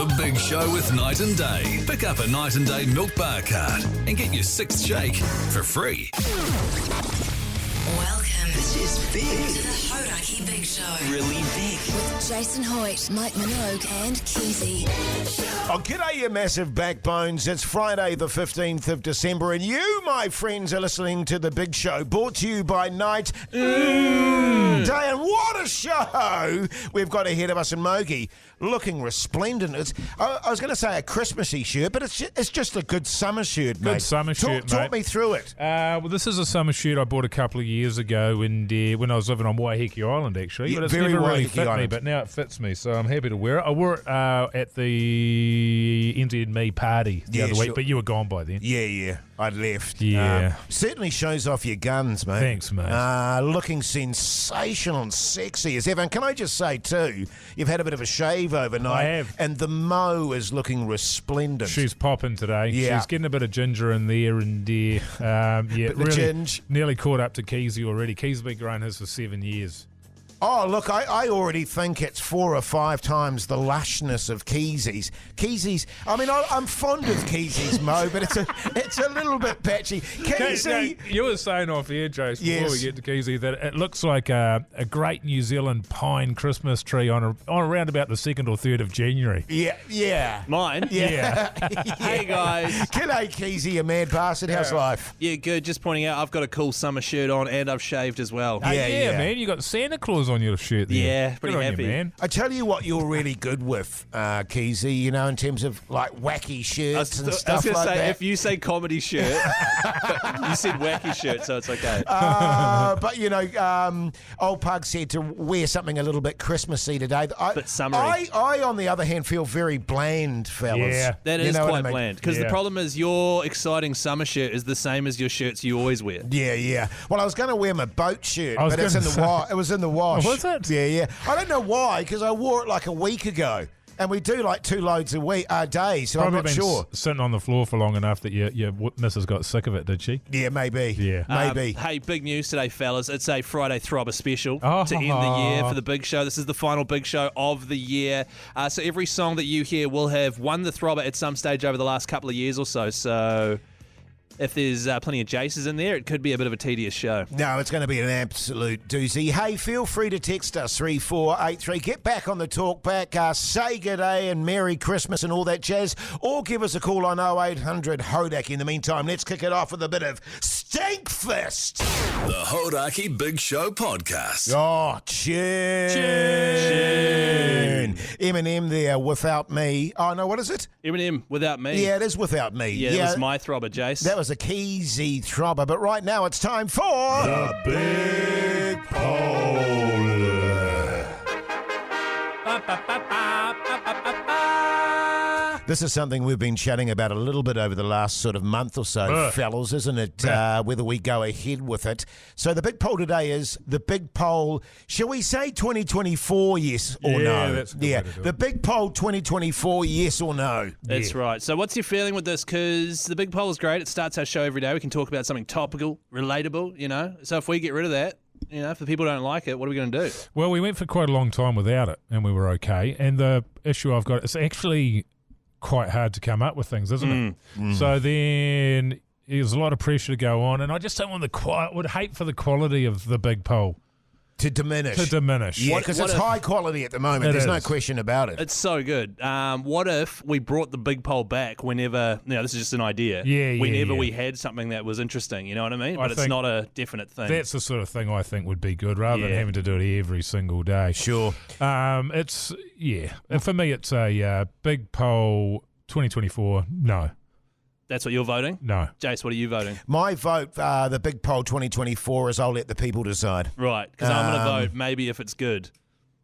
The Big Show with Night and Day. Pick up a Night and Day milk bar card and get your 6th shake for free. Welcome. This is big. To the Hodaki Big Show. Really big. With Jason Hoyt, Mike Minogue and Keezy. Oh, g'day, you massive backbones. It's Friday the 15th of December, and you, my friends, are listening to The Big Show, brought to you by Night Day. And what a show we've got ahead of us. And Mogi, looking resplendent. I was going to say a Christmassy shirt, but it's just a good summer shirt, mate. Good summer shirt, mate. Talk me through it. Well, this is a summer shirt I bought a couple of years ago when I was living on Waiheke Island, actually. Yeah, but it's very never really Waiheke fit me, Island. but now it fits me, so I'm happy to wear it. I wore it at the NZME party the other week, sure. but you were gone by then. Yeah, I'd left. Yeah. Certainly shows off your guns, mate. Thanks, mate. Looking sensational and sexy as ever. And can I just say, too, you've had a bit of a shave overnight. I have. And the mo is looking resplendent. She's popping today. Yeah. She's getting a bit of ginger in there, and Bit of really ginge. nearly caught up to Keezy already. Keezy's been growing his for 7 years. Oh, look, I already think it's 4 or 5 times the lushness of Keezy's. I mean, I'm fond of Keezy's, Mo, but it's a little bit patchy. Keezy... No, you were saying off air, Jace, before Yes. we get to Keezy, that it looks like a great New Zealand pine Christmas tree on around about the 2nd or 3rd of January. Yeah. Mine? Yeah. Hey, guys. G'day, Keezy, you mad bastard. How's life? Yeah, good. Just pointing out, I've got a cool summer shirt on and I've shaved as well. Yeah. Man, you got Santa Claus on your shirt there. Yeah, pretty Good on happy. you, man. I tell you what you're really good with, Keezy, you know, in terms of, like, wacky shirts and I was stuff going to like say, that. if you say comedy shirt, but you said wacky shirt, so it's okay. But, you know, old Pug said to wear something a little bit Christmassy today. Bit summery. I, on the other hand, feel very bland, fellas. Yeah. That You is know what quite I mean? bland. Because the Yeah. problem is your exciting summer shirt is the same as your shirts you always wear. Yeah. Well, I was going to wear my boat shirt, I was but it's in gonna the say- wash. It was in the wash. Oh, was it? Yeah. I don't know why, because I wore it like a week ago, and we do like 2 loads a day, so Probably I'm not been sure. sitting on the floor for long enough that your missus got sick of it, did she? Yeah, maybe. Yeah. Maybe. Hey, big news today, fellas. It's a Friday Throbber special Oh. to end the year for the Big Show. This is the final Big Show of the year. So every song that you hear will have won the Throbber at some stage over the last couple of years or so. So if there's plenty of Jaces in there, it could be a bit of a tedious show. No, it's going to be an absolute doozy. Hey, feel free to text us 3483. Get back on the talk back. Say good day and Merry Christmas and all that jazz. Or give us a call on 0800 Hodak. In the meantime, let's kick it off with a bit of Stinkfist. The Hodaki Big Show podcast. Oh, tune. Eminem there, Without Me. Oh, no, what is it? Eminem, Without Me. Yeah, it is Without Me. Yeah, that was my Throbber, Jace. That was a Keezy Throbber, but right now it's time for the Big Poll. This is something we've been chatting about a little bit over the last sort of month or so, fellas, isn't it? Whether we go ahead with it. So the big poll today is the big poll, shall we say 2024, yes or no? That's a good way to do it. The big poll 2024, yes or no? That's right. So what's your feeling with this? Because the Big Poll is great. It starts our show every day. We can talk about something topical, relatable, you know. So if we get rid of that, you know, if the people don't like it, what are we going to do? Well, we went for quite a long time without it, and we were okay. And the issue I've got, it's actually quite hard to come up with things, isn't it? So then there's a lot of pressure to go on, and I just don't want would hate for the quality of the big poll To diminish. Yeah, because What it's if- high quality at the moment. It There's no is. question about it. It's so good. What if we brought the Big Poll back whenever, this is just an idea. Yeah, Whenever yeah. we had something that was interesting, you know what I mean? I But it's think not a definite thing. That's the sort of thing I think would be good, rather than Yeah. having to do it every single day. Sure. It's and for me, it's a big poll 2024. No. That's what you're voting? No. Jace, what are you voting? My vote, the big poll 2024, is I'll let the people decide. Right, because I'm going to vote maybe if it's good.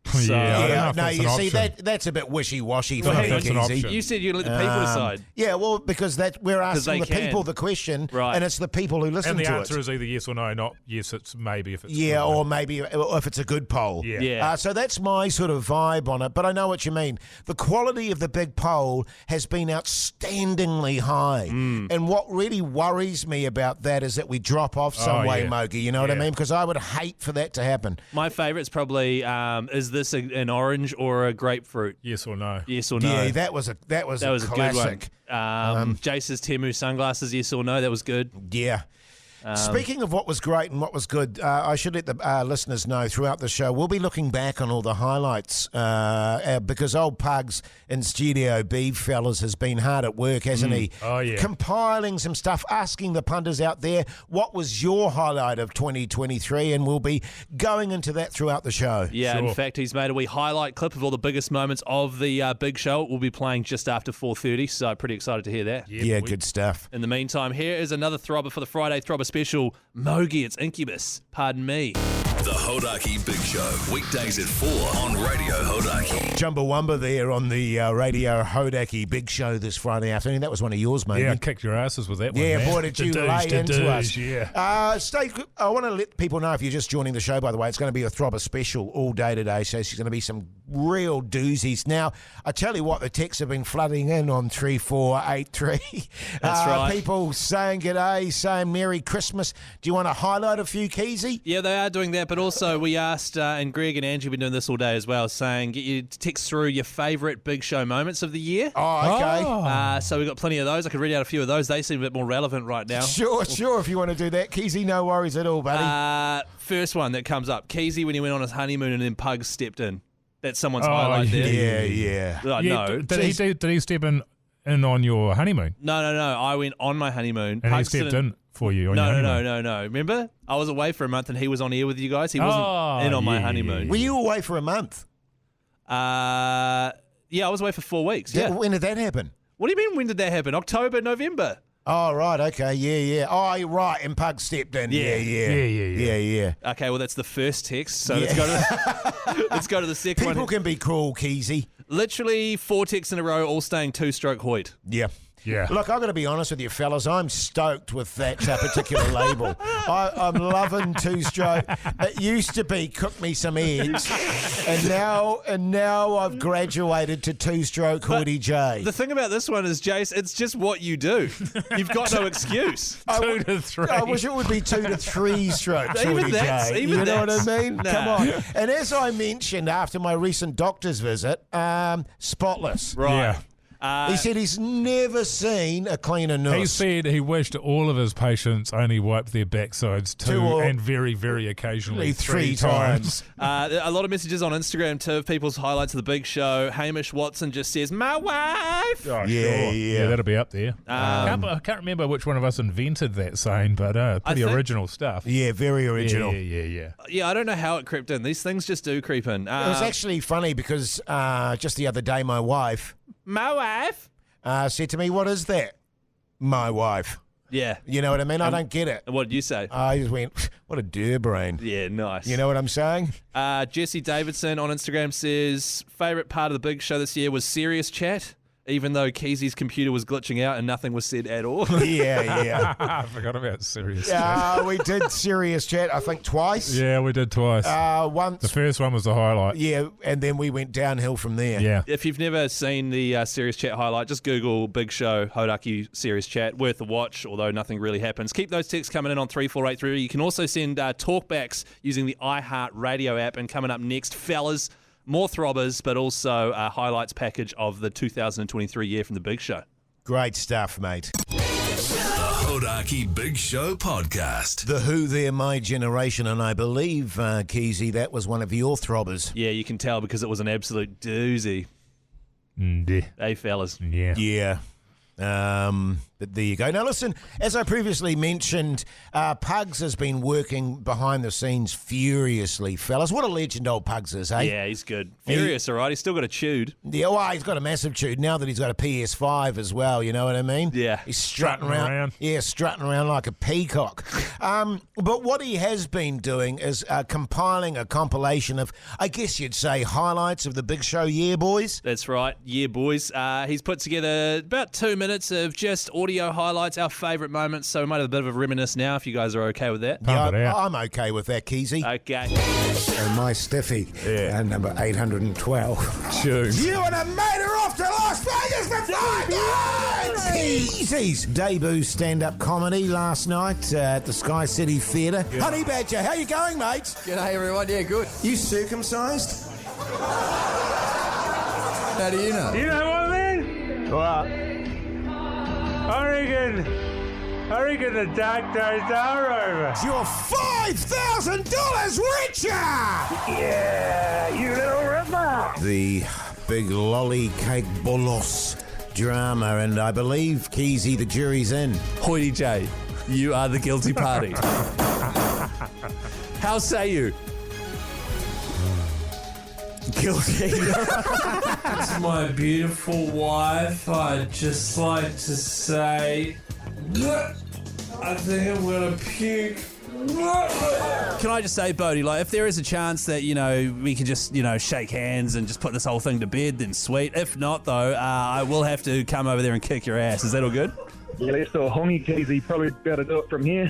So, I don't know if no, that's you an see, option. that's a bit wishy-washy for Well, me, that's an Keezy. option. You said you let the people decide. Yeah, well, because we're asking they the people can. the question, Right. and it's the people who listen And the to answer it. is either yes or no, not yes, it's maybe if it's Yeah, good. or maybe if it's a good poll. Yeah. Yeah. So that's my sort of vibe on it, but I know what you mean. The quality of the big poll has been outstandingly high. And what really worries me about that is that we drop off some way, yeah. Mogi, you know what I Yeah. mean? Because I would hate for that to happen. My favourite's probably, is this an orange or a grapefruit? Yes or no? Yes or no? Yeah, that was a a classic. good one. Jace's Temu sunglasses, yes or no? That was good. Yeah. Speaking of what was great and what was good, I should let the listeners know throughout the show, we'll be looking back on all the highlights because old Pugs in Studio B, fellas, has been hard at work, hasn't he? Oh, yeah. Compiling some stuff, asking the punters out there, what was your highlight of 2023? And we'll be going into that throughout the show. Yeah, Sure. in fact, he's made a wee highlight clip of all the biggest moments of the big show. It will be playing just after 4:30, so pretty excited to hear that. Yeah, boy. good stuff. In the meantime, here is another throbber for the Friday Throbber special. Mogi, it's Incubus. Pardon me. The Hodaki Big Show, weekdays at 4 on Radio Hodaki. Chumbawamba there on the Radio Hodaki Big Show this Friday afternoon. That was one of yours, mate. Yeah, I kicked your asses with that one. Yeah, man. boy, did you Da-doosh, lay into da-doosh, us. Yeah. I want to let people know, if you're just joining the show, by the way, it's going to be a Throbber special all day today, so there's going to be some real doozies. Now, I tell you what, the texts have been flooding in on 3483. That's right. People saying g'day, saying Merry Christmas. Do you want to highlight a few, Keezy? Yeah, they are doing that, but also we asked, and Greg and Angie have been doing this all day as well, saying get you to text through your favourite big show moments of the year. Oh, okay. So we've got plenty of those. I could read out a few of those. They seem a bit more relevant right now. Sure, if you want to do that. Keezy, no worries at all, buddy. First one that comes up, Keezy when he went on his honeymoon and then Pugs stepped in. That's someone's Oh, highlight there. yeah. Oh, Yeah, no. did he step in on your honeymoon? No. I went on my honeymoon. And Pugs he stepped didn't- in for you on your honeymoon? No. Remember? I was away for a month and he was on air with you guys. He wasn't in on my yeah, honeymoon. yeah, Were you away for a month? Yeah, I was away for 4 weeks. Yeah. When did that happen? What do you mean, when did that happen? October, November? Oh, right, okay, yeah. Oh, right, and Pug stepped in. Yeah. Yeah. Okay, well, that's the first text. So let's go to let's go to the second People one. can be cruel, Keezy. Literally 4 texts in a row, all staying 2-stroke Hoyt. Yeah. Yeah. Look, I've got to be honest with you, fellas. I'm stoked with that particular label. I'm loving two-stroke. It used to be cook me some eggs, and now I've graduated to two-stroke Hoity J. The thing about this one is, Jace, it's just what you do. You've got no excuse. 2 to 3. I wish it would be 2 to 3 strokes, Even Hoity that's- J. even You know what that's- I mean? nah. Come on. And as I mentioned after my recent doctor's visit, spotless. Right. Yeah. He said he's never seen a cleaner nurse. He said he wished all of his patients only wiped their backsides Two or- and very, very occasionally three times. A lot of messages on Instagram too of people's highlights of the big show. Hamish Watson just says, "My wife." Oh, Yeah, sure. yeah. That'll be up there. I can't remember which one of us invented that saying, but pretty think- original stuff. Yeah, very original. Yeah. Yeah, I don't know how it crept in. These things just do creep in. It was actually funny because just the other day my wife my wife. said to me, "What is that?" My wife. Yeah. You know what I mean? I don't get it. And what did you say? I just went, "What a dear brain." Yeah, nice. You know what I'm saying? Jesse Davidson on Instagram says, favourite part of the big show this year was serious chat, even though Keezy's computer was glitching out and nothing was said at all. Yeah. I forgot about serious. We did serious chat, I think, twice. Yeah, we did twice. Once. The first one was the highlight. Yeah, and then we went downhill from there. Yeah. If you've never seen the serious chat highlight, just Google Big Show Hodaki serious chat. Worth a watch, although nothing really happens. Keep those texts coming in on 3483. You can also send talkbacks using the iHeart Radio app. And coming up next, fellas, more throbbers, but also a highlights package of the 2023 year from the Big Show. Great stuff, mate. The Hodaki Big Show podcast. The Who, They're My Generation, and I believe, Keezy, that was one of your throbbers. Yeah, you can tell because it was an absolute doozy. Yeah. Hey, fellas. Yeah. Yeah. But there you go. Now, listen, as I previously mentioned, Pugs has been working behind the scenes furiously, fellas. What a legend old Pugs is, eh? Yeah, he's good. Furious, all right. He's still got a chewed. Yeah, well, he's got a massive tune now that he's got a PS5 as well, you know what I mean? Yeah. He's strutting Strutting around. around. Yeah, strutting around like a peacock. But what he has been doing is compiling a compilation of, I guess you'd say, highlights of the Big Show year, boys. That's right. Yeah, boys. He's put together about 2 minutes of just audio highlights, our favourite moments. So we might have a bit of a reminisce now if you guys are okay with that. Pump it out. I'm okay with that, Keezy. Okay. And my stiffy, number 812. Tunes. You and a mate are off to Las Vegas for 5 nights! Easy's debut stand-up comedy last night at the Sky City Theatre. Honey Badger, how you going, mate? G'day everyone, yeah, good. You circumcised? How do you know? You know what, man? Well, I reckon the dark days are over. you're $5,000 richer! Yeah, you little ripper. The big lolly cake bolos drama, and I believe, Keezy, the jury's in. Hoity J, you are the guilty party. How say you? Guilty. To my beautiful wife, I'd just like to say, I think I'm gonna puke. Can I just say, Bodie, like, if there is a chance that, we can just, shake hands and just put this whole thing to bed, then sweet. If not, though, I will have to come over there and kick your ass. Is that all good? Yeah, let's do a hongy teasy. Probably better do it from here.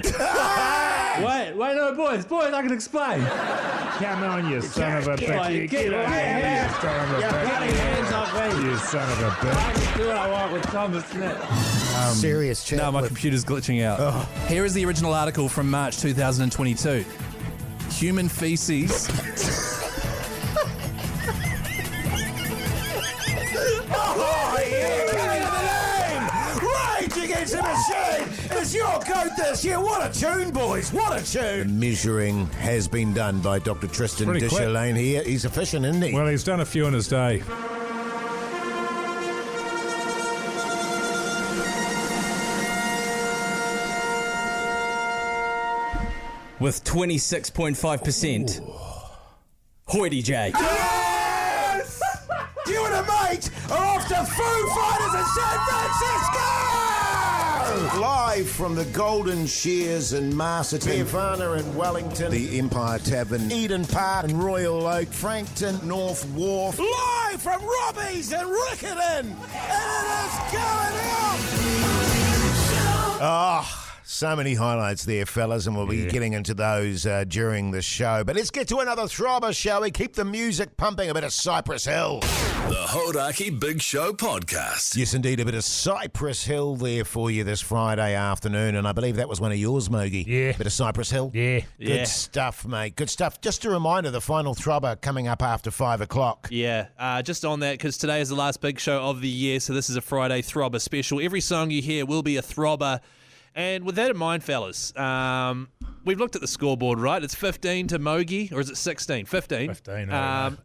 Wait, no, boys, I can explain. Come on, you son of a bitch. Get out of here, you son of a bitch. hands off me. You son of a bitch. I can do what I want with Thomas Smith. Serious chat. No, my with- computer's glitching out. Here is the original article from March 2022. Human feces. Rage Against the Machine! It's your goat this year. What a tune, boys. What a tune. Measuring has been done by Dr. Tristan Pretty quick. Dishalane here. He's efficient, isn't he? Well, he's done a few in his day. With 26.5%. Hoity J. Yes! You and a mate are off to Foo Fighters in San Francisco! Live from the Golden Shears in Masterton, Nirvana in Wellington, the Empire Tavern, Eden Park and Royal Oak, Frankton, North Wharf. Live from Robbie's in Riccarton! And it is going off! Oh, so many highlights there, fellas, and we'll be getting into those during the show. But let's get to another throbber, shall we? Keep the music pumping, a bit of Cypress Hill. The Hodaki Big Show podcast. Yes, indeed, a bit of Cypress Hill there for you this Friday afternoon, and I believe that was one of yours, Mogi. Yeah. Bit of Cypress Hill. Yeah. Good stuff, mate. Good stuff. Just a reminder, the final throbber coming up after 5 o'clock. Yeah, just on that, because today is the last big show of the year, so this is a Friday Throbber special. Every song you hear will be a throbber. And with that in mind, fellas, we've looked at the scoreboard, right? It's 15 to Mogi, or is it 16? 15. 15. An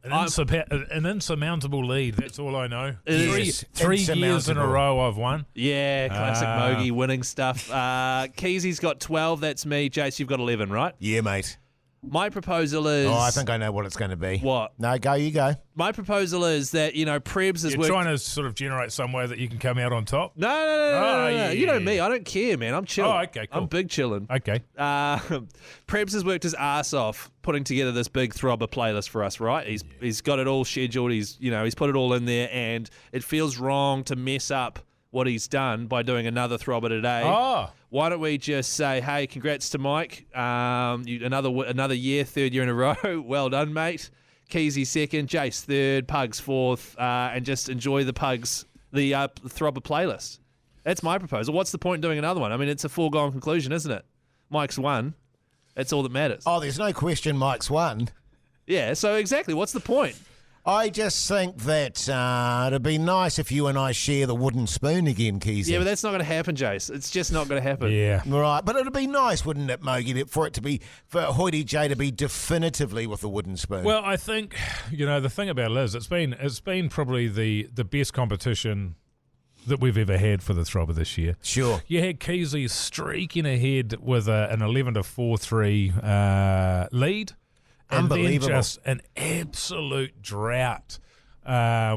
insurmountable lead. That's all I know. Yes, Three years in a insurmountable. row I've won. Yeah, classic Mogi winning stuff. Keezy's got 12, that's me. Jace, you've got 11, right? Yeah, mate. My proposal is... Oh, I think I know what it's going to be. What? No, you go. My proposal is that, Prebz is... You're trying to sort of generate some way that you can come out on top? No. yeah, You know yeah. me. I don't care, man. I'm chilling. Oh, okay, cool. I'm big chilling. Okay. Prebz has worked his ass off putting together this big throbber playlist for us, right? He's got it all scheduled. He's put it all in there, and it feels wrong to mess up what he's done by doing another throbber today. Oh. Why don't we just say, hey, congrats to Mike. Another year, 3rd year in a row. Well done, mate. Keezy 2nd, Jace 3rd, Pugs 4th, and just enjoy the throbber playlist. That's my proposal. What's the point in doing another one? I mean, it's a foregone conclusion, isn't it? Mike's won. That's all that matters. Oh, there's no question Mike's won. Yeah, so exactly. What's the point? I just think that it'd be nice if you and I share the wooden spoon again, Keezy. Yeah, but that's not going to happen, Jace. It's just not going to happen. Yeah. Right, but it'd be nice, wouldn't it, Mogi, for Hoity J to be definitively with the wooden spoon. Well, I think, the thing about it is it's been probably the best competition that we've ever had for the throbber this year. Sure. You had Keezy streaking ahead with an 11-4-3 lead. And Unbelievable. then just an absolute drought,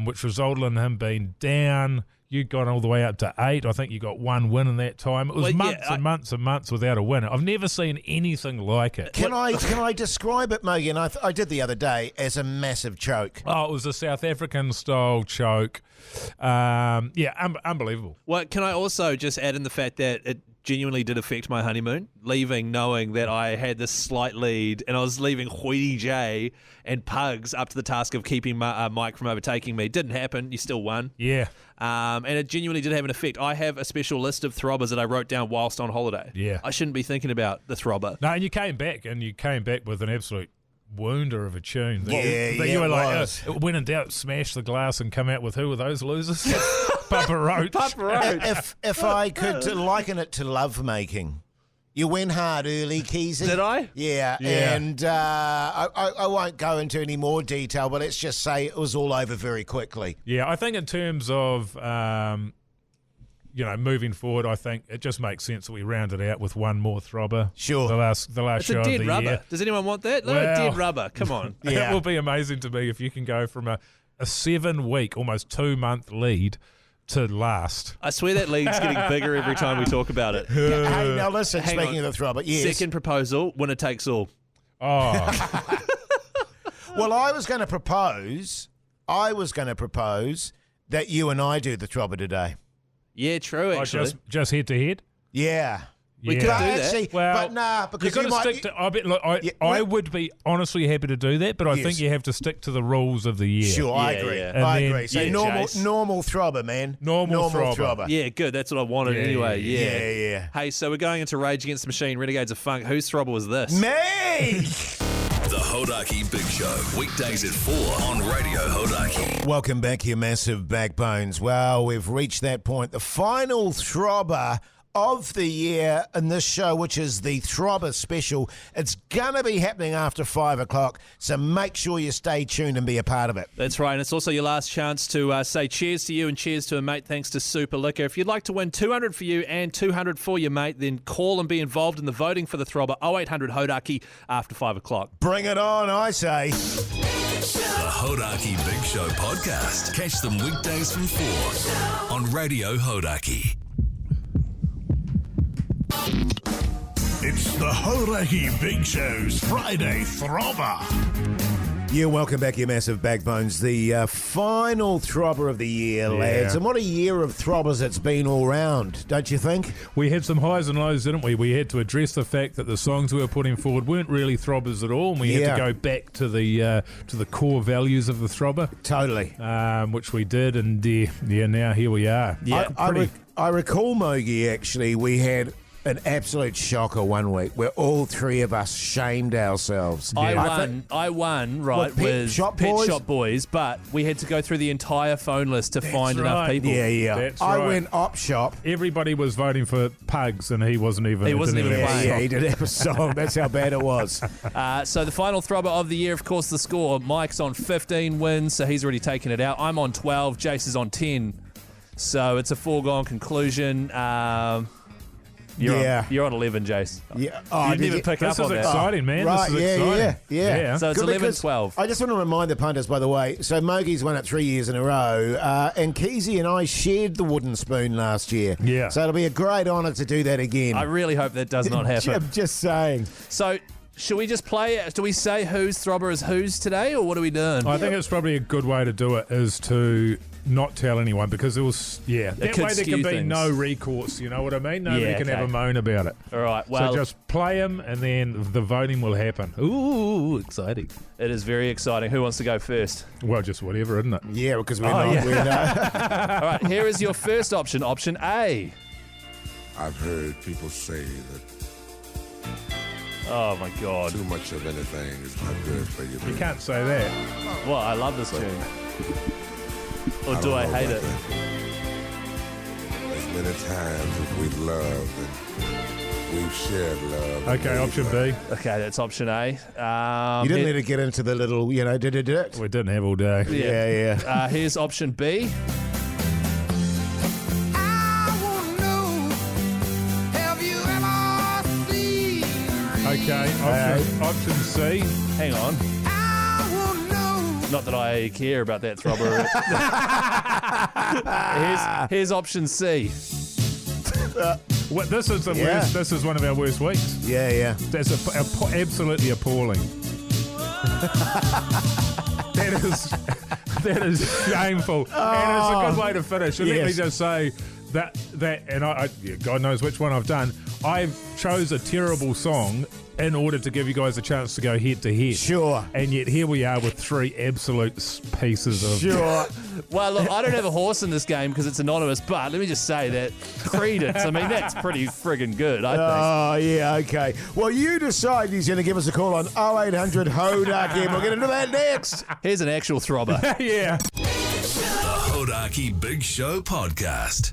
which resulted in him being down. You'd gone all the way up to 8. I think you got one win in that time. It was months and months without a win. I've never seen anything like it. Can I describe it, Mogi? And I did the other day as a massive choke. Oh, it was a South African-style choke. Unbelievable. Well, can I also just add in the fact that it genuinely did affect my honeymoon, leaving knowing that I had this slight lead and I was leaving Hoity J and Pugs up to the task of keeping Mike from overtaking me. Didn't happen. You still won. Yeah. And it genuinely did have an effect. I have a special list of throbbers that I wrote down whilst on holiday. Yeah. I shouldn't be thinking about the throbber. No, and you came back with an absolute wounder of a tune. Yeah, you were it like, was. when in doubt, smash the glass and come out with who were those losers? Papa Roach. If I could liken it to love making. You went hard early, Keezy. Did I? Yeah. And I won't go into any more detail, but let's just say it was all over very quickly. Yeah, I think in terms of, moving forward, I think it just makes sense that we round it out with one more throbber. Sure. The last It's show a of dead the rubber. year. Does anyone want that? No, Well- dead rubber. Come on. It will be amazing to me if you can go from a 7-week, almost 2-month lead to last. I swear that league's getting bigger every time we talk about it. Hey, now listen, Hang speaking on. of the throbber, yes. Second proposal, winner takes all. Oh, Well, I was going to propose that you and I do the throbber today. Yeah, true, actually. just head to head. Yeah. We Yeah. could But do that. actually, Well, but nah, because You've you got to might. stick to. I bet. Look, I well- would be honestly happy to do that, but I Yes. think you have to stick to the rules of the year. Sure, I Yeah, agree. yeah. And I then- agree. So yeah, Chase. normal throbber, man. Normal throbber. Yeah, good. That's what I wanted Yeah, anyway. yeah, Yeah. yeah. Hey, so we're going into Rage Against the Machine, Renegades of Funk. Whose throbber was this? Me! The Hodaki Big Show, weekdays at 4 on Radio Hodaki. Welcome back, you massive backbones. Well, we've reached that point. The final throbber of the year in this show, which is the Throbber Special. It's going to be happening after 5 o'clock, so make sure you stay tuned and be a part of it. That's right, and it's also your last chance to say cheers to you and cheers to a mate thanks to Super Liquor. If you'd like to win 200 for you and 200 for your mate, then call and be involved in the voting for the Throbber 0800 Hodaki after 5 o'clock. Bring it on, I say. The Hodaki Big Show podcast. Catch them weekdays from 4 on Radio Hodaki. It's the Hodaki Big Show's Friday Throbber. Yeah, welcome back, you massive backbones. The final throbber of the year, lads. And what a year of throbbers it's been all round, don't you think? We had some highs and lows, didn't we? We had to address the fact that the songs we were putting forward weren't really throbbers at all, and we had to go back to the core values of the throbber. Totally. Which we did, and now here we are. Yeah, I recall, Mogi, actually, we had an absolute shocker one week where all three of us shamed ourselves. I won, right, What, Pet with Shop Pet Boys? Shop Boys, but we had to go through the entire phone list to find enough right. people. Yeah. That's I right. went op shop. Everybody was voting for Pugs, and he wasn't even. He wasn't didn't even have a playing. song. He didn't have a song. That's how bad it was. So the final throbber of the year, of course, the score. Mike's on 15 wins, so he's already taken it out. I'm on 12. Jace is on 10. So it's a foregone conclusion. You're on 11, Jace. Yeah. You never pick This up is on that. exciting, man. Right, This is exciting. yeah. So it's Good, because 11-12. I just want to remind the punters, by the way, so Mogi's won it 3 years in a row, and Keezy and I shared the wooden spoon last year. Yeah. So it'll be a great honour to do that again. I really hope that does not happen. I'm just saying. So should we just play it? Do we say whose throbber is whose today, or what are we doing? I think it's probably a good way to do it is to not tell anyone, because it was that could way there skew can be things. no recourse. You know what I mean? Nobody Yeah, can okay. have a moan about it. All right, well, so just play them, and then the voting will happen. Ooh, exciting! it is very exciting. Who wants to go first? Well, just whatever, isn't it? Yeah, because we're Oh, not. We're not. All right, here is your first option. Option A. I've heard people say that Oh my God. too much of anything is not good for you. You can't say that. Well, I love this tune. Or do don't I know hate about it? that. As many times as we've loved and we've shared love. Okay, option B. Okay, that's option A. You didn't let it get into the little, did it? We didn't have all day. Yeah. Here's option B. Okay, option C. Hang on. Not that I care about that throbber. here's option C. This is the worst. This is one of our worst weeks. Yeah. That's absolutely appalling. that is shameful, and it's a good way to finish. And let me just say that, and God knows which one I've done. I chose a terrible song in order to give you guys a chance to go head to head. Sure. And yet here we are with three absolute pieces of. Sure. Well, look, I don't have a horse in this game because it's anonymous, but let me just say that Credence, I mean, that's pretty friggin' good, I think. Oh, yeah, okay. Well, you decide he's going to give us a call on 0800 Hodaki. We'll get into that next. Here's an actual throbber. Yeah. The Hodaki Big Show Podcast.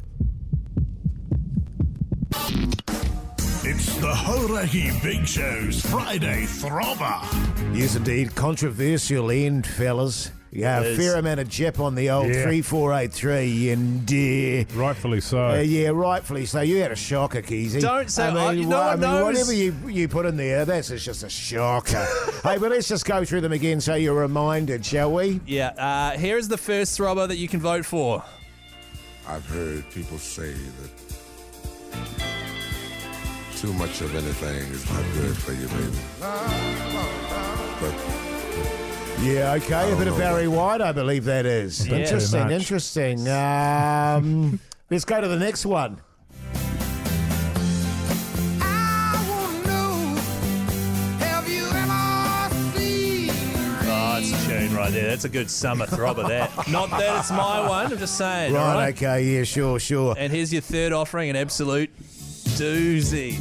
It's the Hodaki Big Show's Friday Throbber. Yes, indeed. Controversial end, fellas. Yeah, a fair amount of jip on the old 3483, and rightfully so. Yeah, rightfully so. You had a shocker, Keezy. Don't say. Whatever you put in there, that's just a shocker. Hey, but let's just go through them again so you're reminded, shall we? Yeah. Here is the first throbber that you can vote for. I've heard people say that too much of anything is not good for you, baby. But yeah, okay. A bit of Barry White, I believe that is. Yeah, Interesting. Let's go to the next one. Oh, it's a tune right there. That's a good summer throbber, that. Not that it's my one, I'm just saying. Right, all right? okay, yeah, sure. And here's your third offering, an absolute doozy.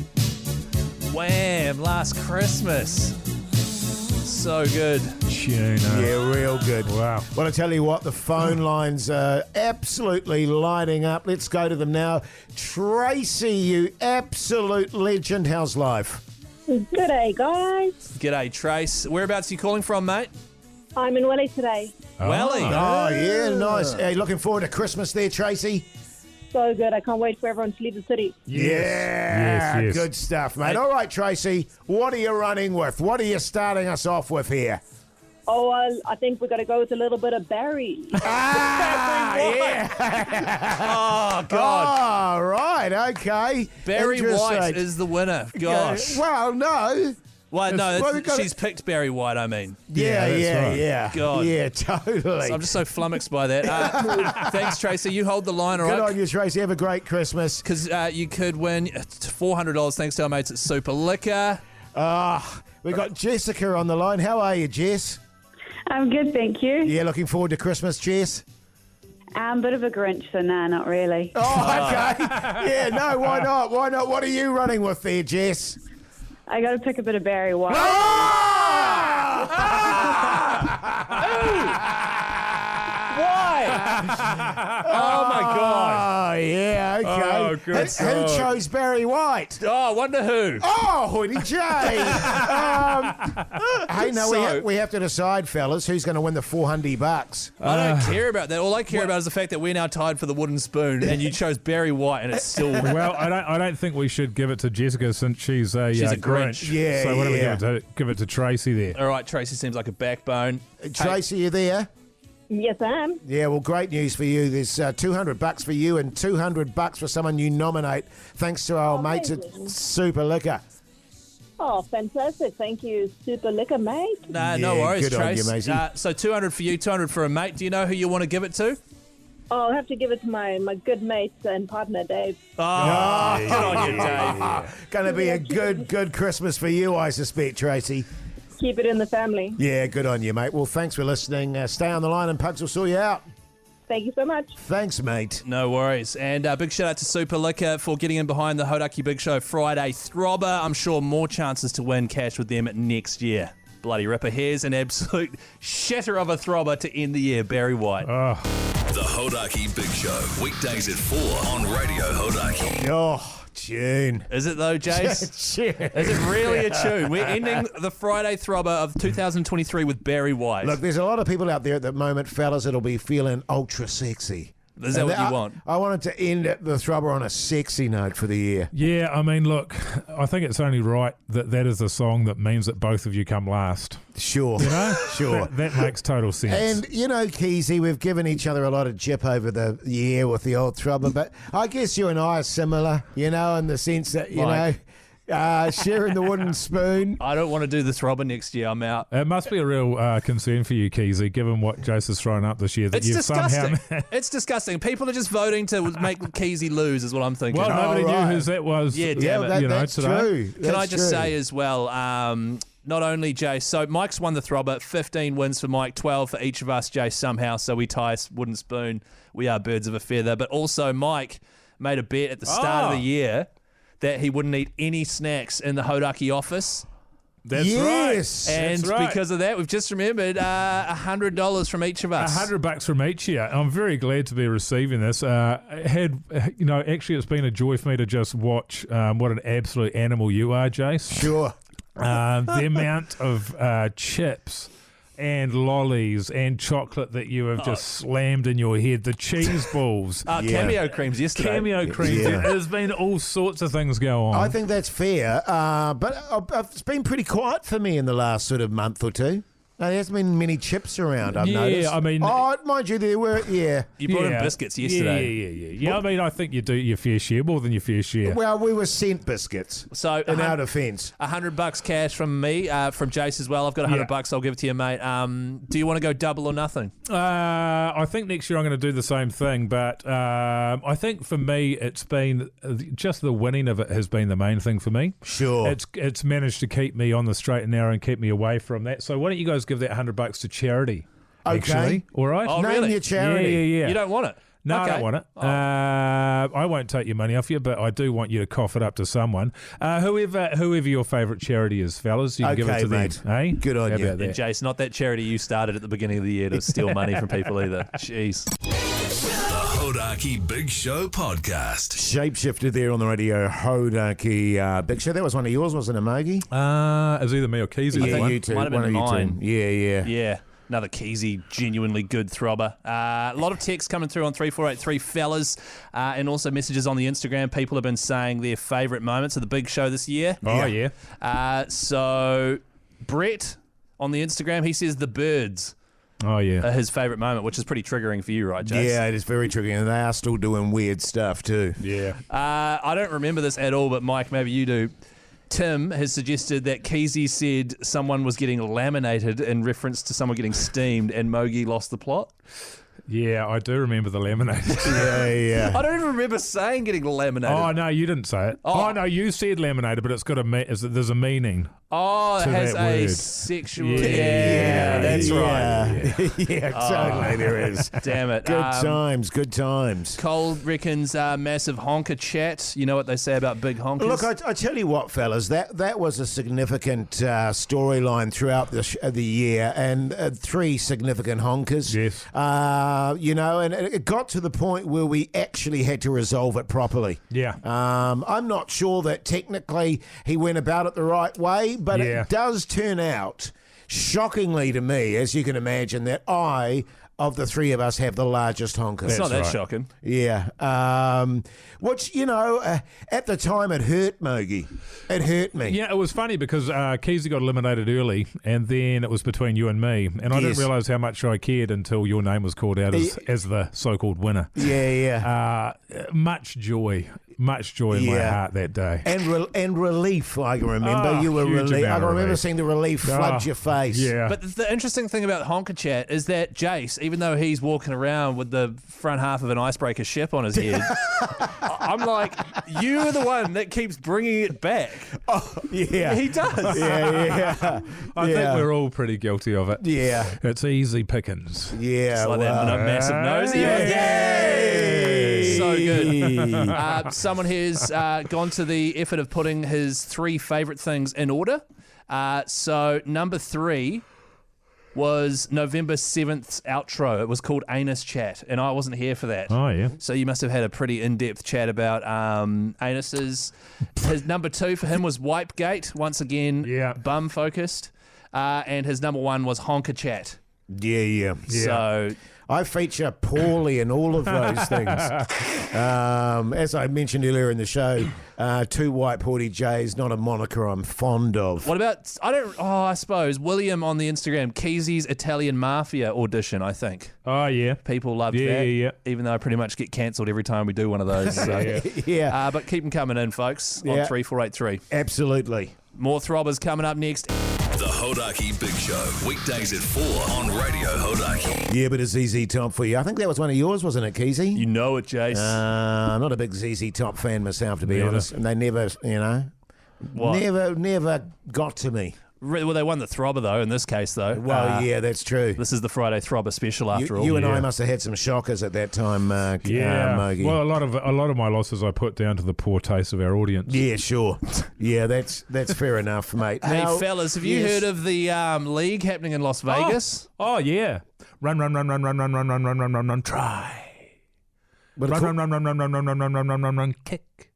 Wham! Last Christmas. So good. Tune. Yeah, real good. Wow. Well, I tell you what, the phone lines are absolutely lighting up. Let's go to them now. Tracy, you absolute legend. How's life? G'day, guys. G'day, Trace. Whereabouts are you calling from, mate? I'm in Welly today. Welly. Oh, yeah, nice. Are you looking forward to Christmas there, Tracy? So good. I can't wait for everyone to leave the city. Yeah, Yes. good stuff, mate. All right, Tracy, what are you running with? What are you starting us off with here? Oh, I think we're going to go with a little bit of Barry. Yeah. Oh, God. Oh, right, okay. Barry White Interesting. is the winner. Gosh. Well, no. Well, no, Well, we've got she's picked Barry White, I mean. Yeah. God. Yeah, totally. I'm just so flummoxed by that. Thanks, Tracy. You hold the line, all Good right? on you, Tracy. Have a great Christmas. Because you could win $400 thanks to our mates at Super Liquor. We got Jessica on the line. How are you, Jess? I'm good, thank you. Yeah, looking forward to Christmas, Jess? Bit of a Grinch, so nah, not really. Oh, okay. Yeah, no, why not? Why not? What are you running with there, Jess? I got to pick a bit of Barry White. Why? Oh, my God. Oh, yeah, okay. Oh, good Who chose Barry White? Oh, I wonder who. Oh, Hoodie J. Hey, no, we have to decide, fellas, who's going to win the $400. I don't care about that. All I care about is the fact that we're now tied for the wooden spoon, and you chose Barry White, and it's still. Well, I don't think we should give it to Jessica since she's a Grinch. Yeah, so why don't we give it to Tracy there? All right, Tracy seems like a backbone. Tracy, you there? Yes, I am. Yeah, well, great news for you. There's $200 for you and $200 for someone you nominate, thanks to our mates at Super Liquor. Oh, fantastic. Thank you, Super Liquor, mate. Nah, no worries, good on Trace. you, Maisie. So 200 for you, 200 for a mate. Do you know who you want to give it to? Oh, I'll have to give it to my good mate and partner, Dave. Oh, good on you, Dave. Going to be a good Christmas for you, I suspect, Tracy. Keep it in the family. Yeah, good on you, mate. Well, thanks for listening. Stay on the line and Pugs will sort you out. Thank you so much. Thanks, mate. No worries. And big shout out to Super Liquor for getting in behind the Hodaki Big Show Friday Throbber. I'm sure more chances to win cash with them next year. Bloody ripper. Here's an absolute shatter of a throbber to end the year, Barry White. The Hodaki Big Show, weekdays at 4 on Radio Hodaki. Oh, tune. Is it though, Jace? Tune. Is it really a tune? We're ending the Friday Throbber of 2023 with Barry White. Look, there's a lot of people out there at the moment, fellas, that'll be feeling ultra sexy. Is that what you want? I wanted to end the Throbber on a sexy note for the year. Yeah, I mean, look, I think it's only right that is the song that means that both of you come last. Sure. You know? Sure. That makes total sense. And, you know, Keezy, we've given each other a lot of jip over the year with the old Throbber, but I guess you and I are similar, you know, in the sense that, you know, sharing the wooden spoon. I don't want to do the Throbber next year. I'm out. It must be a real concern for you, Keezy, given what Jace has thrown up this year. That It's you've disgusting. somehow. It's disgusting. People are just voting to make Keezy lose, is what I'm thinking. Well, nobody right. knew who that was. Yeah, damn it. That's today. true. Can I just say as well, not only Jace, so Mike's won the Throbber, 15 wins for Mike, 12 for each of us, Jace, somehow, so we tie wooden spoon. We are birds of a feather. But also Mike made a bet at the start of the year that he wouldn't eat any snacks in the Hodaki office. That's yes. right. And That's right. because of that, we've just remembered $100 from each of us. $100 from each year. I'm very glad to be receiving this. Actually, it's been a joy for me to just watch what an absolute animal you are, Jace. Sure. The amount of chips and lollies and chocolate that you have just slammed in your head. The cheese balls. Cameo creams yesterday. Cameo creams. Yeah. There's been all sorts of things go on. I think that's fair, but it's been pretty quiet for me in the last sort of month or two. There hasn't been many chips around, I've noticed. I mean... Oh, mind you, there were, You brought in biscuits yesterday. Yeah, I mean, I think you do your fair share, more than your fair share. Well, we were sent biscuits, so in our defence. $100 cash from me, from Jace as well. I've got $100. I'll give it to you, mate. Do you want to go double or nothing? I think next year I'm going to do the same thing, but I think for me it's been just the winning of it has been the main thing for me. Sure. It's managed to keep me on the straight and narrow and keep me away from that. So why don't you guys give that $100 to charity? Okay. Actually, all right. Oh, Name really? your charity. Yeah. You don't want it? No, Okay. I don't want it. I won't take your money off you, but I do want you to cough it up to someone. Whoever your favourite charity is, fellas, you can give it to mate. them. Hey? Good on How you. about that? And Jace, not that charity you started at the beginning of the year to steal money from people either. Jeez. The Hodaki Big Show podcast. Shapeshifter there on the radio, Hodaki Big Show. That was one of yours, wasn't it, Mogi? It was either me or Keezy. Yeah, that one. you two. Might have been One of you mine. two. Yeah. Yeah. Another Keezy, genuinely good throbber. A lot of texts coming through on 3483 fellas, and also messages on the Instagram. People have been saying their favourite moments of the Big Show this year. Oh, yeah. So Brett on the Instagram, he says the birds Oh, yeah. are his favourite moment, which is pretty triggering for you, right, Jace? Yeah, it is very tricky, and they are still doing weird stuff too. Yeah. I don't remember this at all, but Mike, maybe you do. Tim has suggested that Keezy said someone was getting laminated in reference to someone getting steamed, and Mogi lost the plot. Yeah, I do remember the laminated. Yeah. I don't even remember saying getting laminated. Oh, no, you didn't say it. Oh, no, you said laminated, but it's got there's a meaning. Oh, it to has that a word. sexual... Yeah, that's right. Yeah, totally there is. Damn it. Good times. Cole reckons massive honker chat. You know what they say about big honkers? Look, I tell you what, fellas, that was a significant storyline throughout the year, and 3 significant honkers. Yes. And it got to the point where we actually had to resolve it properly. Yeah. I'm not sure that technically he went about it the right way, but it does turn out, shockingly to me, as you can imagine, that of the 3 of us have the largest honker. It's not that right. shocking. Yeah. Which, at the time it hurt, Mogi. It hurt me. Yeah, it was funny because Keezy got eliminated early, and then it was between you and me, and I didn't realise how much I cared until your name was called out as the so-called winner. Yeah. Much joy in my heart that day. And relief, I can remember. Oh, You were huge relief. I amount can of remember relief. seeing the relief flood your face. Yeah. But the interesting thing about honker chat is that Jace, even though he's walking around with the front half of an icebreaker ship on his head, I'm like, you're the one that keeps bringing it back. Oh, yeah. He does. Yeah. I think we're all pretty guilty of it. Yeah. It's easy pickings. Yeah. It's like that massive nose. Yay! So good. Someone has gone to the effort of putting his 3 favourite things in order. So number 3 was November 7th's outro. It was called Anus Chat, and I wasn't here for that. Oh, yeah. So you must have had a pretty in-depth chat about anuses. His number 2 for him was Wipegate, once again, bum-focused. And his number 1 was Honker Chat. Yeah. So... I feature poorly in all of those things. As I mentioned earlier in the show, 2 white porty J's, not a moniker I'm fond of. What about, I suppose, William on the Instagram, Keezy's Italian Mafia audition, I think. Oh, yeah. People loved that. Yeah. Even though I pretty much get cancelled every time we do one of those. So. Yeah. But keep them coming in, folks, on 3483. Absolutely. More throbbers coming up next. The Hodaki Big Show, weekdays at 4 on Radio Hodaki. Yeah, but a ZZ Top for you. I think that was one of yours, wasn't it, Keezy? You know it, Jace. I'm not a big ZZ Top fan myself, to be honest. And they never, What? never got to me. Well, they won the Throbber, though, in this case, though. Well, yeah, that's true. This is the Friday Throbber special, after all. You and I must have had some shockers at that time, Mogi. Well, a lot of my losses I put down to the poor taste of our audience. Yeah, sure. Yeah, that's fair enough, mate. Hey, Now, fellas, have you heard of the league happening in Las Vegas? Oh yeah. Run, try. Run, kick.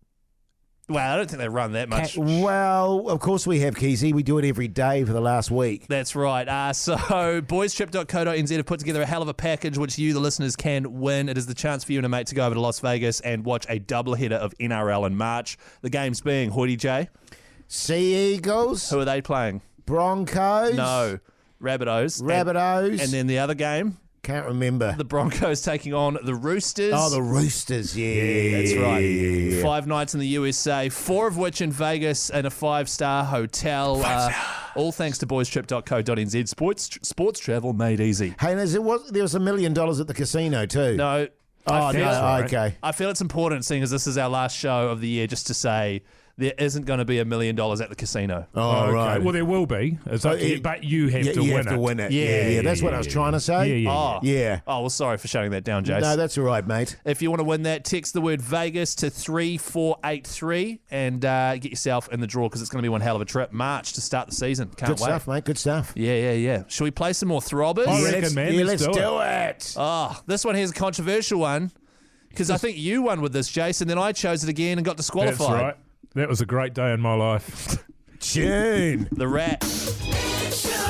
Well, I don't think they run that much. Well, of course we have, Keezy. We do it every day for the last week. That's right. So boystrip.co.nz have put together a hell of a package which you, the listeners, can win. It is the chance for you and a mate to go over to Las Vegas and watch a doubleheader of NRL in March. The games being, Hoity J. Sea Eagles. Who are they playing? Broncos. No. Rabbitohs. Rabbitohs. And then the other game? Can't remember. The Broncos taking on the Roosters. Oh, the Roosters, yeah. That's right. Yeah. 5 nights in the USA, 4 of which in Vegas in a 5-star hotel. All thanks to boystrip.co.nz. Sports travel made easy. Hey, there was $1 million at the casino too. No. Okay. I feel it's important, seeing as this is our last show of the year, just to say there isn't going to be $1 million at the casino. Oh, okay. right. Well, there will be. But you have to win it. Yeah. That's what I was trying to say. Yeah. Oh, well, sorry for shutting that down, Jace. No, that's all right, mate. If you want to win that, text the word Vegas to 3483 and get yourself in the draw, because it's going to be one hell of a trip. March to start the season. Can't wait. Good stuff, mate. Good stuff. Yeah. Should we play some more Throbbers? I reckon, man. Let's do it. Oh, this one here's a controversial one, because I think you won with this, Jason, then I chose it again and got disqualified. That's right. That was a great day in my life. Tune. The Rat. The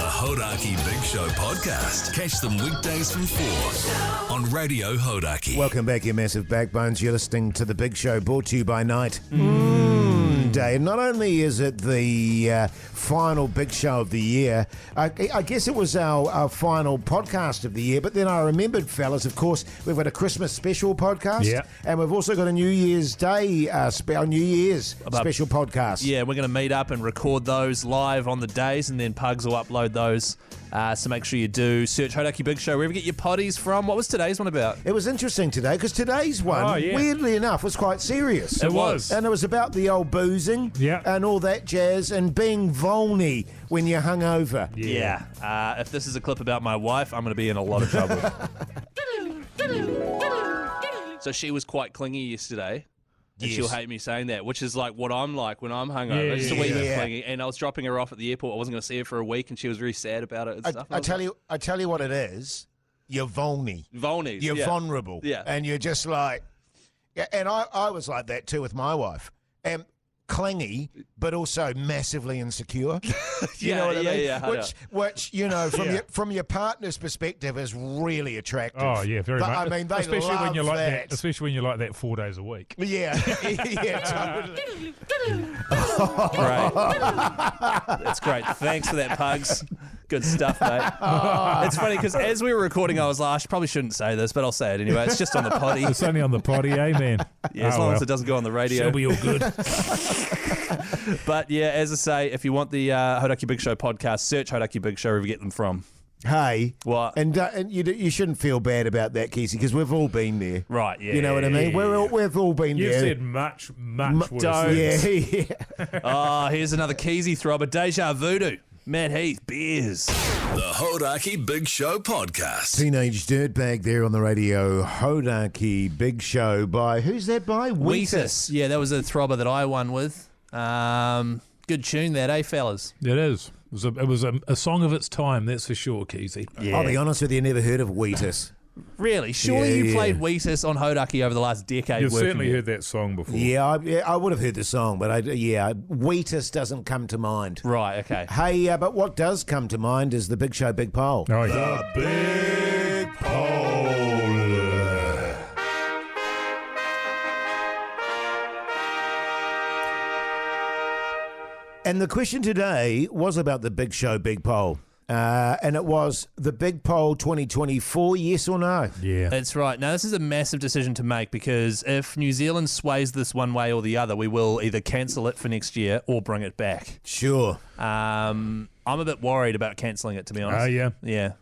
Hodaki Big Show podcast. Catch them weekdays from 4 on Radio Hodaki. Welcome back, you massive backbones. You're listening to The Big Show, brought to you by Night Day. Not only is it the final Big Show of the year, I guess it was our final podcast of the year, but then I remembered, fellas, of course, we've got a Christmas special podcast, and we've also got a New Year's Day, special podcast. Yeah, we're going to meet up and record those live on the days, and then Pugs will upload those. So make sure you do search Hodaki Big Show wherever you get your potties from. What was today's one about? It was interesting today, because today's one, weirdly enough, was quite serious. It was. And it was about the old boozing and all that jazz and being vulny when you're hungover. Yeah. If this is a clip about my wife, I'm going to be in a lot of trouble. So she was quite clingy yesterday. And she'll hate me saying that, which is like what I'm like when I'm hungover. Just a wee bit clingy. And I was dropping her off at the airport. I wasn't going to see her for a week, and she was very sad about it and stuff. I tell you what it is. You're vulny. You're vulnerable. Yeah. And you're just like... Yeah, and I was like that too with my wife. And clingy, but also massively insecure. You know what I mean? Yeah. Which you know, from your partner's perspective, is really attractive. Oh yeah, very much. I mean, they especially love when you like that. Especially when you like that 4 days a week. Yeah, totally. Great. That's great. Thanks for that, Pugs. Good stuff, mate. It's funny because as we were recording, I was like, I probably shouldn't say this, but I'll say it anyway. It's just on the potty. It's only on the potty, man? Yeah, as long as it doesn't go on the radio. She'll be all good. But yeah, as I say, if you want the Hodaki Big Show podcast, search Hodaki Big Show wherever you get them from. Hey, what? And you shouldn't feel bad about that, Kesey, because we've all been there. Right? Yeah. You know what I mean? We've all been You've there. said much worse. Yeah. Oh, here's another Keezy throbber. Deja Voodoo. Matt Heath, beers. The Hodaki Big Show podcast. Teenage Dirtbag there on the radio. Hodaki Big Show by, who's that by? Wheatus. Yeah, that was a throbber that I won with. Good tune that, eh, fellas? It is. It was a song of its time, that's for sure, Keezy. Yeah. I'll be honest with you, never heard of Wheatus. Really? Surely you played Wheatus on Hodaki over the last decade. You've certainly heard that song before. Yeah, I would have heard the song, but Wheatus doesn't come to mind. Right, okay. Hey, but what does come to mind is the Big Show Big Poll. Oh, yeah. The Big Poll. And the question today was about the Big Show Big Poll. And it was the Big Poll 2024, yes or no? Yeah. That's right. Now, this is a massive decision to make, because if New Zealand sways this one way or the other, we will either cancel it for next year or bring it back. Sure. I'm a bit worried about cancelling it, to be honest. Oh, yeah? Yeah.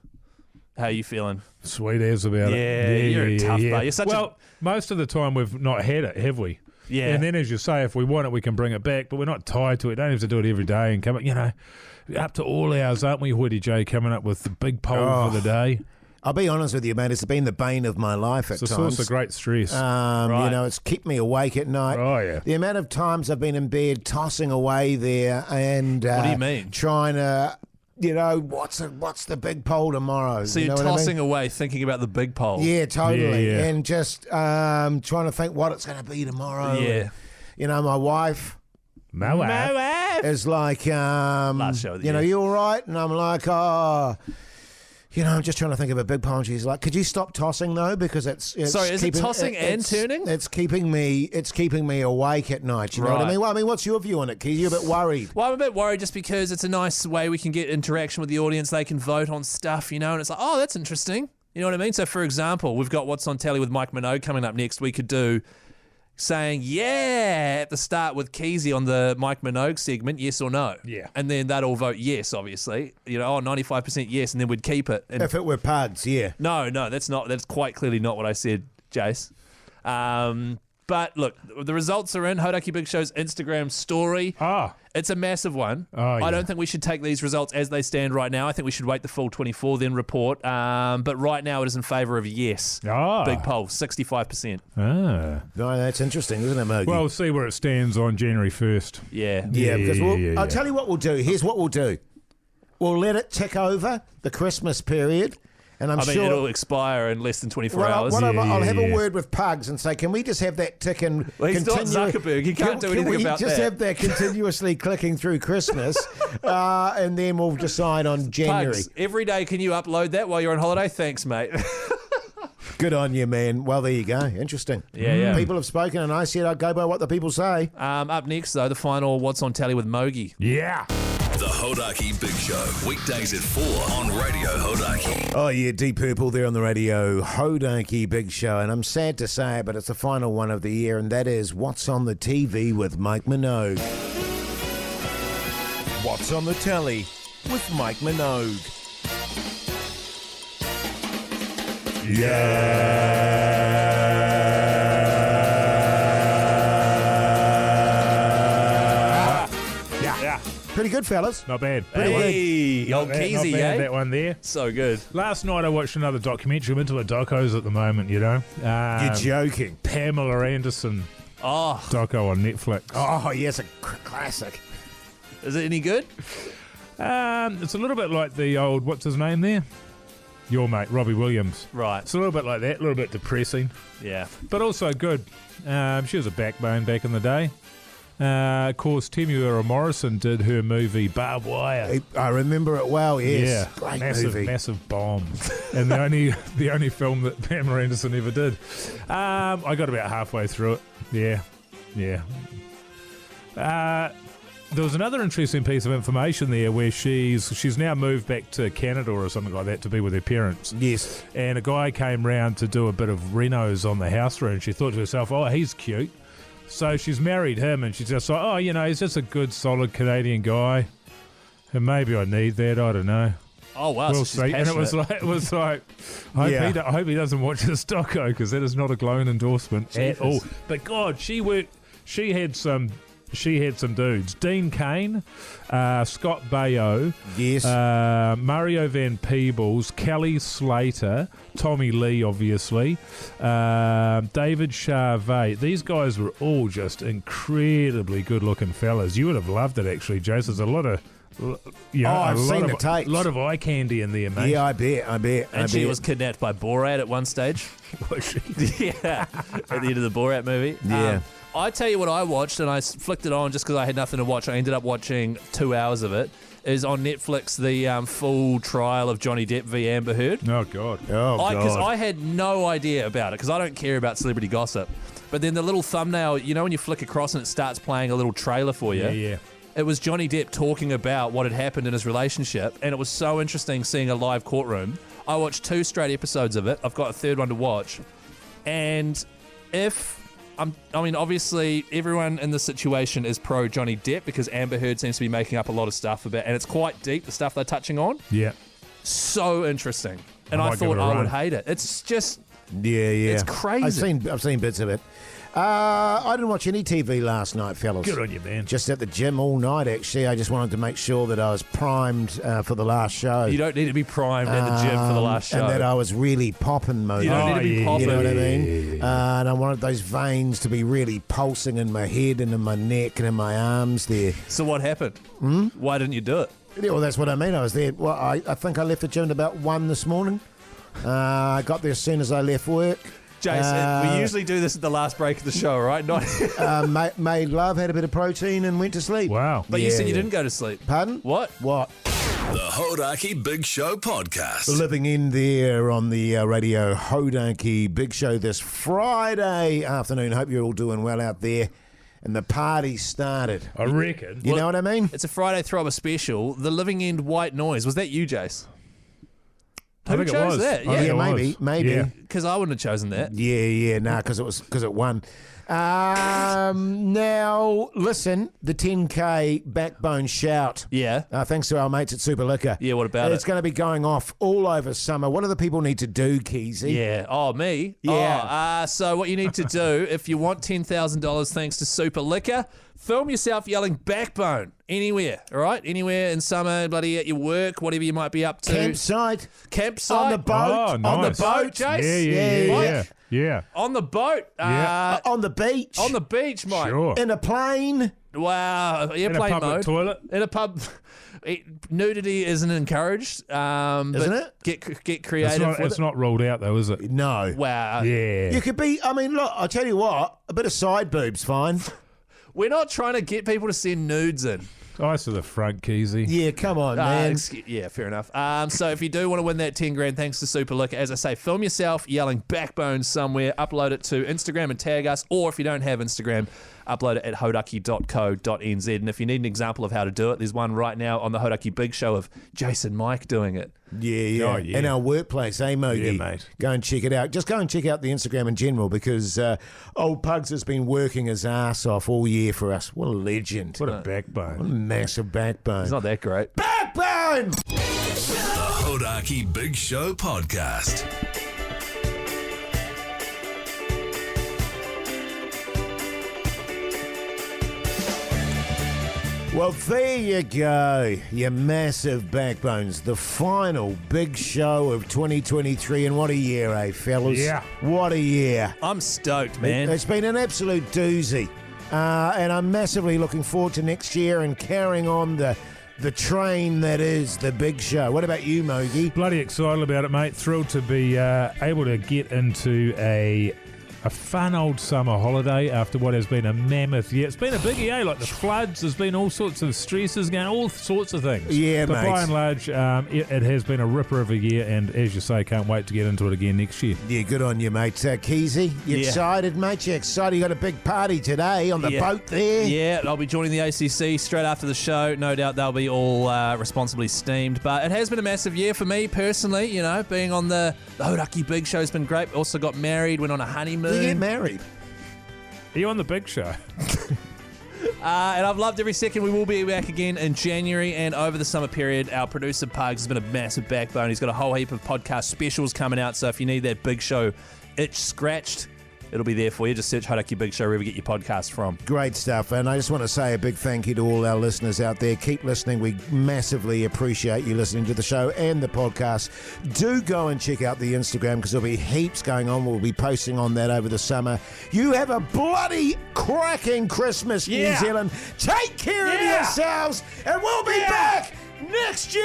How are you feeling? Sweet as about it. Yeah, you're a tough bar. You're such most of the time we've not had it, have we? Yeah. And then, as you say, if we want it, we can bring it back, but we're not tied to it. Don't have to do it every day and come up, up to all hours, aren't we, Hoodie J, coming up with the big poll for the day? I'll be honest with you, mate. It's been the bane of my life at It's a times. source of great stress. It's kept me awake at night. Oh, yeah. The amount of times I've been in bed tossing away there and What do you mean? trying to, what's the big poll tomorrow? So you you're know what I tossing mean? away thinking about the big poll. Yeah, totally. Yeah. And just trying to think what it's going to be tomorrow. Yeah. And, my wife My wife. is like, Last show of the year. you all right? And I'm like, I'm just trying to think of a big poll. And she's like, could you stop tossing though? Because it's Sorry, is it tossing and turning? It's keeping me awake at night. You know what I Right. mean? Well, what's your view on it, Keith? You're a bit worried. Well, I'm a bit worried just because it's a nice way we can get interaction with the audience. They can vote on stuff, and it's like, oh, that's interesting. You know what I mean? So, for example, we've got What's on Telly with Mike Minogue coming up next. We could do saying, yeah, at the start with Keezy on the Mike Minogue segment, yes or no. Yeah. And then they'd all vote yes, obviously. 95% yes, and then we'd keep it. And If it were puds, yeah. No, that's quite clearly not what I said, Jace. But look, the results are in. Hodaki Big Show's Instagram story. It's a massive one. I don't think we should take these results as they stand right now. I think we should wait the full 24, then report. But right now it is in favour of yes. Big poll, 65%. No, that's interesting, isn't it, Mogi? Well, we'll see where it stands on January 1st. Yeah. Because I'll tell you what we'll do. Here's what we'll do. We'll let it tick over the Christmas period. And I'm sure it'll expire in less than 24 hours. I'll have a word with Pugs and say, can we just have that tick and he's not Zuckerberg. He can't do anything about that. Can we just have that continuously clicking through Christmas, and then we'll decide on January. Pugs, every day can you upload that while you're on holiday? Thanks, mate. Good on you, man. Well, there you go. Interesting. Yeah. People have spoken, and I said I'd go by what the people say. Up next, though, the final What's on Telly with Mogi. Yeah. The Hodaki Big Show, weekdays at 4 on Radio Hodaki. Oh, yeah, Deep Purple there on the radio, Hodaki Big Show. And I'm sad to say it, but it's the final one of the year, and that is What's on the TV with Mike Minogue. What's on the telly with Mike Minogue. Yeah. Pretty good, fellas. Not bad. Hey, old Not Keezy, bad, eh? that one there. So good. Last night I watched another documentary. I'm into a docos at the moment, You're joking. Pamela Anderson Oh, doco on Netflix. Oh, yes, a classic. is it any good? It's a little bit like the old, what's his name there? Your mate, Robbie Williams. Right. It's a little bit like that, a little bit depressing, Yeah. but also good. She was a backbone back in the day. Of course, Temuera Morrison did her movie Barbed Wire. I remember it well, yes. Yeah, Great massive, movie. massive bomb, and the only film that Pamela Anderson ever did. I got about halfway through it. Yeah. There was another interesting piece of information there where she's now moved back to Canada or something like that to be with her parents. Yes. And a guy came round to do a bit of renos on the house room. She thought to herself, oh, he's cute. So she's married him, and she's just like, oh, he's just a good, solid Canadian guy. And maybe I need that. I don't know. Oh, wow. We'll so she's see. And it was like, I hope he doesn't watch this doco, because that is not a glowing endorsement at all. But God, she had some dudes. Dean Cain, Scott Baio, yes, Mario Van Peebles, Kelly Slater, Tommy Lee, obviously, David Charvet. These guys were all just incredibly good-looking fellas. You would have loved it, actually, Jace. There's a lot of... I've seen the tapes. A lot of eye candy in there, mate. Yeah, I bet. And she was kidnapped by Borat at one stage. Was she? Yeah, at the end of the Borat movie. Yeah. I tell you what I watched, and I flicked it on just because I had nothing to watch. I ended up watching 2 hours of it. Is on Netflix, the full trial of Johnny Depp v. Amber Heard. Oh, God. Because I had no idea about it, because I don't care about celebrity gossip. But then the little thumbnail, when you flick across and it starts playing a little trailer for you. Yeah. It was Johnny Depp talking about what had happened in his relationship, and it was so interesting seeing a live courtroom. I watched 2 straight episodes of it. I've got a third one to watch. And obviously everyone in this situation is pro Johnny Depp because Amber Heard seems to be making up a lot of stuff about, and it's quite deep, the stuff they're touching on. Yeah. So interesting. And I I might thought give it a I run. would hate it. It's just... Yeah. It's crazy. I've seen bits of it. I didn't watch any TV last night, fellas. Good on you, man. Just at the gym all night, actually. I just wanted to make sure that I was primed for the last show. You don't need to be primed at the gym for the last show. And that I was really popping, Mo. You don't need to be popping. You know what I mean? And I wanted those veins to be really pulsing in my head and in my neck and in my arms there. So what happened? Why didn't you do it? Yeah, well, that's what I mean. I was there. Well, I think I left the gym at about 1 this morning. I got there as soon as I left work. Jason, we usually do this at the last break of the show, right? Not made love, had a bit of protein, and went to sleep. Wow. But you said you didn't go to sleep. Pardon? What? The Hodaki Big Show podcast. Living in there on the Radio Hodaki Big Show this Friday afternoon. Hope you're all doing well out there. And the party started. I reckon. You know what I mean? It's a Friday Throbber special. The Living End White Noise. Was that you, Jace? I think it was. That? Yeah, maybe. Yeah. Because I wouldn't have chosen that. Yeah, because it won. Now, listen, the 10K Backbone Shout. Yeah. Thanks to our mates at Super Liquor. Yeah, what about it? It's going to be going off all over summer. What do the people need to do, Keezy? Yeah. Oh, me? Yeah. So what you need to do, if you want $10,000 thanks to Super Liquor, film yourself yelling Backbone anywhere, all right? Anywhere in summer, bloody at your work, whatever you might be up to. Campsite. On the boat. Oh, nice. On the boat, Jace? Yeah. On the boat. On the beach. On the beach, Mike. Sure. In a plane. Wow. Airplane in a public mode. toilet. In a pub. Nudity isn't encouraged. Isn't it? Get creative. It's not ruled out, though, is it? No. Wow. Yeah. You could be, look, I'll tell you what, a bit of side boob's fine. We're not trying to get people to send nudes in. Ice to the front, Keezy. Yeah, come on, man. Yeah, fair enough. So if you do want to win that 10 grand thanks to Super Liquor, as I say, film yourself yelling Backbone somewhere, upload it to Instagram and tag us, or if you don't have Instagram, upload it at hodaki.co.nz. And if you need an example of how to do it, there's one right now on the Hodaki Big Show of Jason Mike doing it. Yeah. Oh, yeah. In our workplace, Mogi? Yeah, mate. Go and check it out. Just go and check out the Instagram in general because old Pugs has been working his ass off all year for us. What a legend. What a backbone. What a massive backbone. It's not that great. Backbone! The Hodaki Big Show podcast. Well, there you go, you massive backbones. The final big show of 2023, and what a year, eh, fellas? Yeah. What a year. I'm stoked, man. It's been an absolute doozy, and I'm massively looking forward to next year and carrying on the train that is the big show. What about you, Mogi? Bloody excited about it, mate. Thrilled to be able to get into a fun old summer holiday after what has been a mammoth year. It's been a biggie, eh? Like the floods, there's been all sorts of stresses going, all sorts of things. Yeah, but mate. by and large, it has been a ripper of a year, and as you say, can't wait to get into it again next year. Yeah, good on you, mate. Keezy, you excited, mate? You excited? You got a big party today on the boat there? Yeah, I'll be joining the ACC straight after the show. No doubt they'll be all responsibly steamed. But it has been a massive year for me personally. You know, being on the Hodaki Big Show has been great. Also got married, went on a honeymoon. You get married? Are you on the big show? And I've loved every second. We will be back again in January and over the summer period. Our producer, Pugs, has been a massive backbone. He's got a whole heap of podcast specials coming out. So if you need that big show itch scratched, it'll be there for you. Just search Hodaki Big Show wherever you get your podcast from. Great stuff. And I just want to say a big thank you to all our listeners out there. Keep listening. We massively appreciate you listening to the show and the podcast. Do go and check out the Instagram because there'll be heaps going on. We'll be posting on that over the summer. You have a bloody cracking Christmas, New Zealand. Take care of yourselves and we'll be back next year.